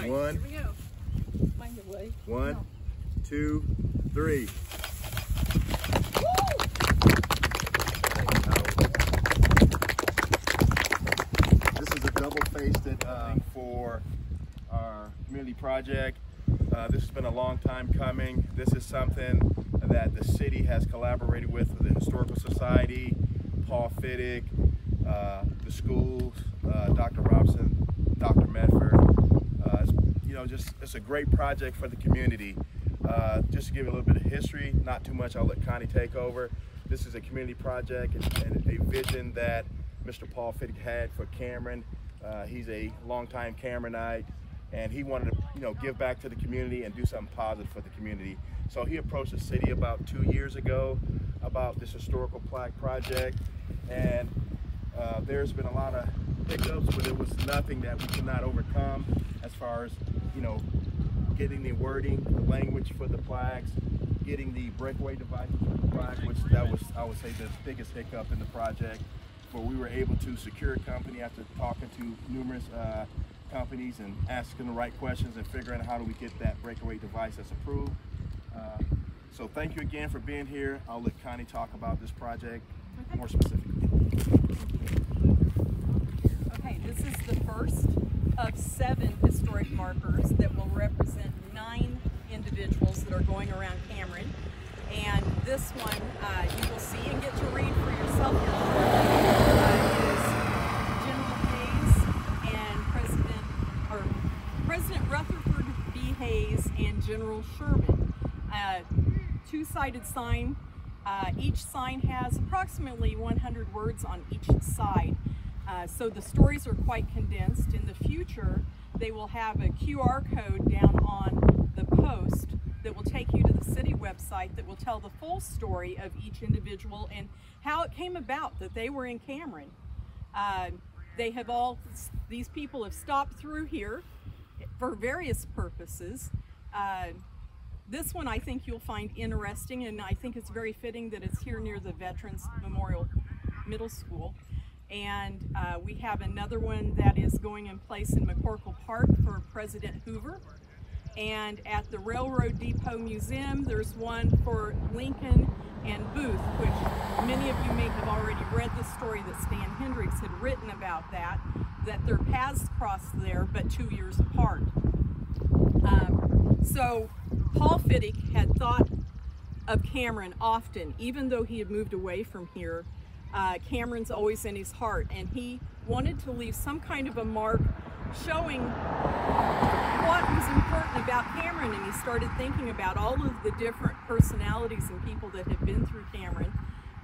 right, One. here we go. Mind your way. 1, 2, 3. This is a double-faced for our community project. This has been a long time coming. This is something that the city has collaborated with the Historical Society, Paul Fiddick, the schools, Dr. Robson, Dr. Medford. It's a great project for the community. Just to give you a little bit of history, not too much, I'll let Connie take over. This is a community project and a vision that Mr. Paul Fiddick had for Cameron. He's a longtime Cameronite, and he wanted to give back to the community and do something positive for the community. So he approached the city about 2 years ago about this historical plaque project, and there's been a lot of hiccups, but it was nothing that we could not overcome as far as getting the wording, the language for the plaques, getting the breakaway devices for the plaque, which that was, I would say, the biggest hiccup in the project. But we were able to secure a company after talking to numerous companies and asking the right questions and figuring out how do we get that breakaway device that's approved. So thank you again for being here. I'll let Connie talk about this project more specifically. Okay, this is the first of 7 historic markers that will represent 9 individuals that are going around Cameron. And this one you will see and get to read for yourself here is General Hayes and President Rutherford B. Hayes and General Sherman. Two-sided sign. Each sign has approximately 100 words on each side. So the stories are quite condensed. In the future, they will have a QR code down on the post that will take you to the city website that will tell the full story of each individual and how it came about that they were in Cameron. These people have stopped through here for various purposes. This one I think you'll find interesting, and I think it's very fitting that it's here near the Veterans Memorial Middle School. And we have another one that is going in place in McCorkle Park for President Hoover. And at the Railroad Depot Museum, there's one for Lincoln and Booth, which many of you may have already read the story that Stan Hendricks had written about that their paths crossed there, but 2 years apart. So Paul Fiddick had thought of Cameron often, even though he had moved away from here. Cameron's always in his heart, and he wanted to leave some kind of a mark showing what was important about Cameron, and he started thinking about all of the different personalities and people that had been through Cameron.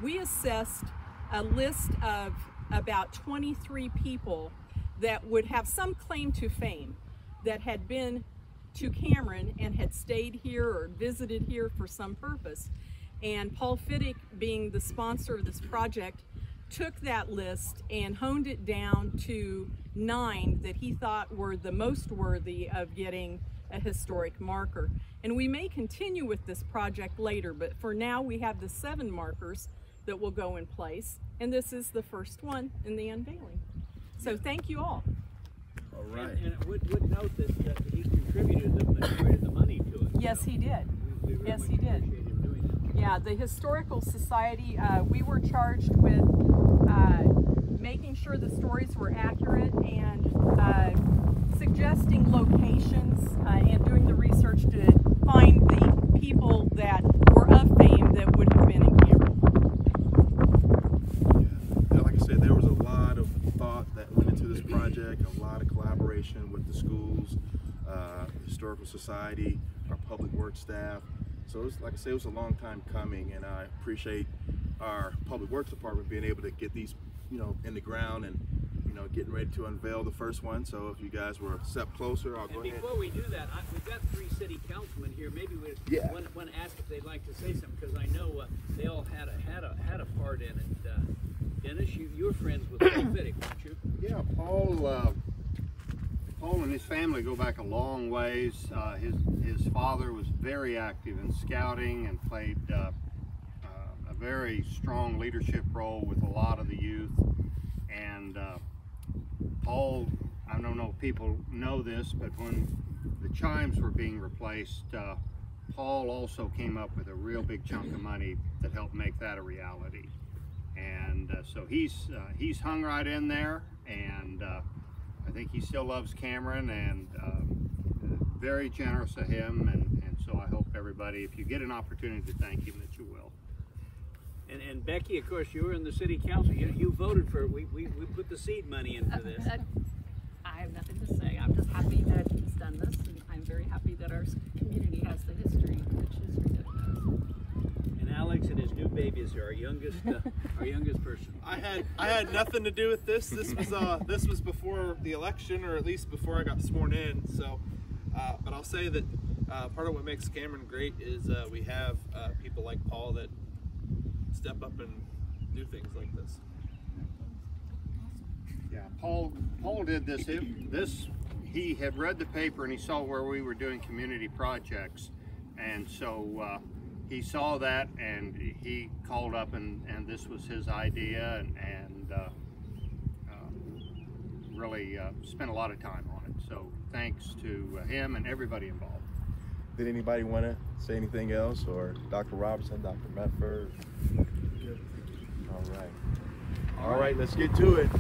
We assessed a list of about 23 people that would have some claim to fame, that had been to Cameron and had stayed here or visited here for some purpose. And Paul Fiddick, being the sponsor of this project, took that list and honed it down to 9 that he thought were the most worthy of getting a historic marker. And we may continue with this project later, but for now we have the 7 markers that will go in place, and this is the first one in the unveiling. So thank you all. All right. And I would note that he contributed the majority of the money to it. Yes, he did. We very Yes, much he did. appreciate him doing that. Yeah, the Historical Society, we were charged with making sure the stories were accurate and suggesting locations and doing the research to find the people that were of fame that would have been in Cameron. Yeah, like I said, there was a lot of thought that went into this project, a lot of collaboration with the schools, the Historical Society, our public works staff. So it was, like I said, it was a long time coming, and I appreciate our public works department being able to get these, in the ground and, getting ready to unveil the first one. So if you guys were a step closer, I'll go ahead. Before we do that, we've got 3 city councilmen here. Maybe we want to ask if they'd like to say something, because I know they all had a part in it. Dennis, you were friends with Paul Fiddick, weren't you? Yeah, Paul and his family go back a long ways. His father was very active in scouting and played a very strong leadership role with a lot of the youth. And Paul I don't know if people know this, but when the chimes were being replaced, Paul also came up with a real big chunk of money that helped make that a reality. And so he's hung right in there, and I think he still loves Cameron, and very generous of him, and so I hope everybody, if you get an opportunity to thank him, that you will. And Becky, of course, you were in the city council. You voted for it. We put the seed money in for this. I have nothing to say. I'm just happy that he's done this, and I'm very happy that our community has the rich history that it has. And Alex and his new baby is our youngest person. I had nothing to do with this. This was before the election, or at least before I got sworn in. So, but I'll say that part of what makes Cameron great is we have people like Paul that step up and do things like this. Yeah, Paul did this. He had read the paper and he saw where we were doing community projects, and so he saw that and he called up and this was his idea, and really spent a lot of time on it. So thanks to him and everybody involved. Did anybody want to say anything else, or Dr. Robertson, Dr. Medford? All right. All right, let's get to it.